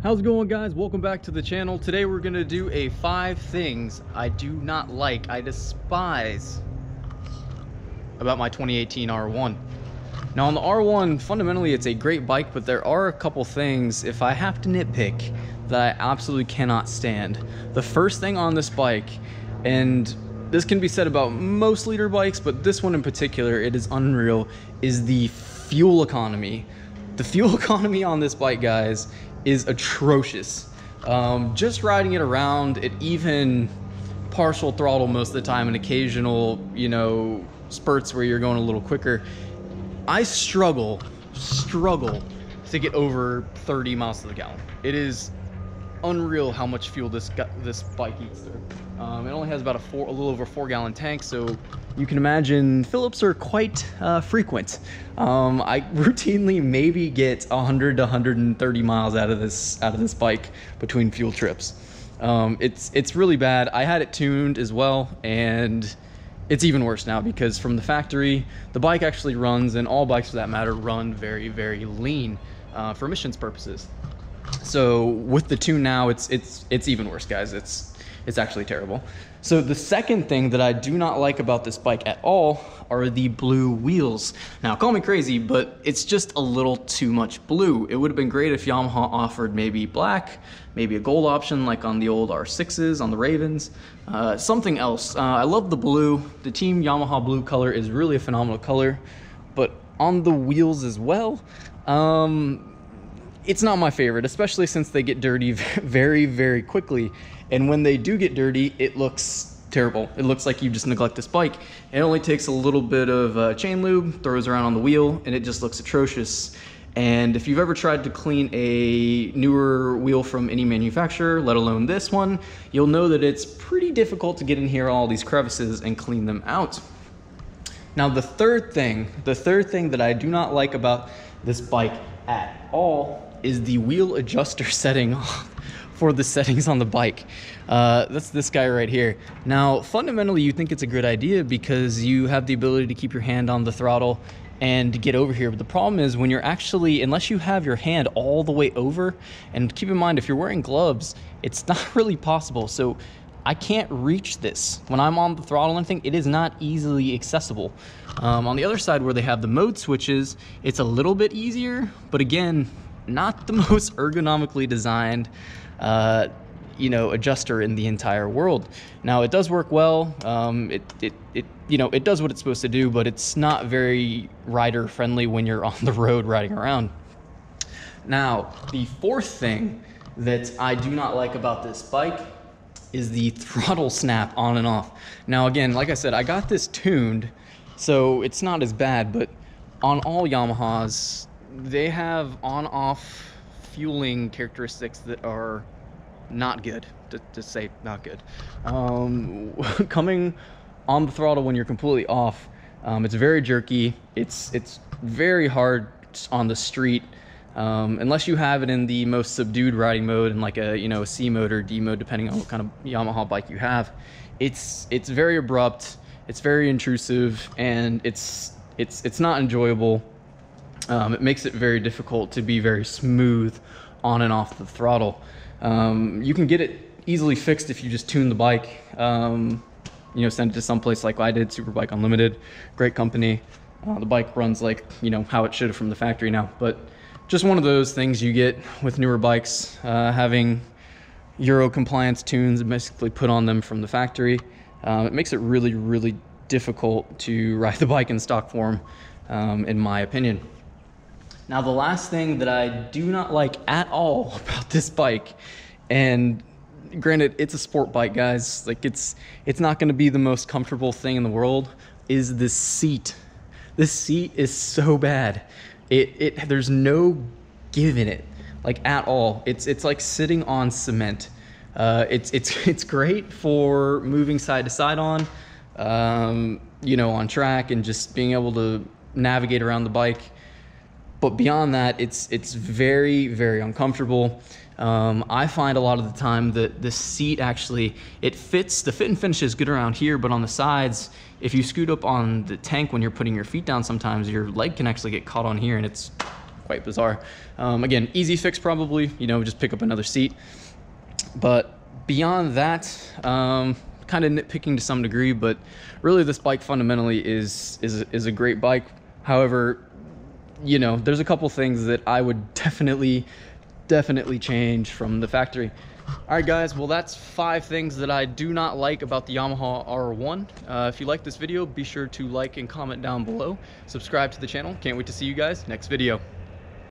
How's it going, guys? Welcome back to the channel. Today we're gonna do a 5 things I do not like, I despise about my 2018 R1. Now on the R1, fundamentally it's a great bike, but there are a couple things, if I have to nitpick, that I absolutely cannot stand. The first thing on this bike, and this can be said about most leader bikes, but this one in particular, it is unreal, is the fuel economy. The fuel economy on this bike, guys, is atrocious. Just riding it around, it even partial throttle most of the time and occasional, spurts where you're going a little quicker. I struggle to get over 30 miles to the gallon. It is unreal how much fuel this bike eats through. It only has about a little over 4-gallon tank, so you can imagine fill-ups are quite frequent. I routinely maybe get 100 to 130 miles out of this bike between fuel trips. It's really bad. I had it tuned as well, and it's even worse now because from the factory, the bike actually runs, and all bikes for that matter run very, very lean for emissions purposes. So with the tune now, it's even worse, guys. It's actually terrible. So the second thing that I do not like about this bike at all are the blue wheels. Now, call me crazy, but it's just a little too much blue. It would have been great if Yamaha offered maybe black, maybe a gold option like on the old R6s, on the Ravens, something else. I love the blue. The Team Yamaha blue color is really a phenomenal color, but on the wheels as well, it's not my favorite, especially since they get dirty very, very quickly. And when they do get dirty, it looks terrible. It looks like you just neglect this bike. It only takes a little bit of chain lube, throws around on the wheel, and it just looks atrocious. And if you've ever tried to clean a newer wheel from any manufacturer, let alone this one, you'll know that it's pretty difficult to get in here all these crevices and clean them out. Now the third thing that I do not like about this bike at all is the wheel adjuster setting for the settings on the bike. That's this guy right here. Now, fundamentally, you think it's a good idea because you have the ability to keep your hand on the throttle and get over here. But the problem is when you're actually, unless you have your hand all the way over, and keep in mind, if you're wearing gloves, it's not really possible. So I can't reach this. When I'm on the throttle and anything, it is not easily accessible. On the other side where they have the mode switches, it's a little bit easier, but again, not the most ergonomically designed adjuster in the entire world. Now it does work well. It does what it's supposed to do, but it's not very rider friendly when you're on the road riding around. Now, the fourth thing that I do not like about this bike is the throttle snap on and off. Now again, like I said, I got this tuned, so it's not as bad, but on all Yamahas, they have on-off fueling characteristics that are not good, to say not good. Coming on the throttle when you're completely off, it's very jerky. It's very hard on the street, unless you have it in the most subdued riding mode and like a C mode or D mode, depending on what kind of Yamaha bike you have. It's very abrupt, it's very intrusive, and it's not enjoyable. It makes it very difficult to be very smooth on and off the throttle. You can get it easily fixed if you just tune the bike, send it to someplace like I did, Superbike Unlimited, great company. The bike runs like, how it should have from the factory now, but just one of those things you get with newer bikes, having Euro compliance tunes basically put on them from the factory. It makes it really, really difficult to ride the bike in stock form, in my opinion. Now, the last thing that I do not like at all about this bike, and granted, it's a sport bike, guys, like it's not going to be the most comfortable thing in the world, is this seat. This seat is so bad. There's no give in it, like at all. It's like sitting on cement. It's great for moving side to side on track and just being able to navigate around the bike. But beyond that, it's very, very uncomfortable. I find a lot of the time that the seat actually, the fit and finish is good around here, but on the sides, if you scoot up on the tank when you're putting your feet down, sometimes your leg can actually get caught on here, and it's quite bizarre. Again, easy fix probably, you know, just pick up another seat. But beyond that, kind of nitpicking to some degree, but really this bike fundamentally is a great bike. However, you know, there's a couple things that I would definitely change from the factory. All right, guys, well, that's 5 things that I do not like about the Yamaha R1. If you like this video, be sure to like and comment down below. Subscribe to the channel. Can't wait to see you guys next video.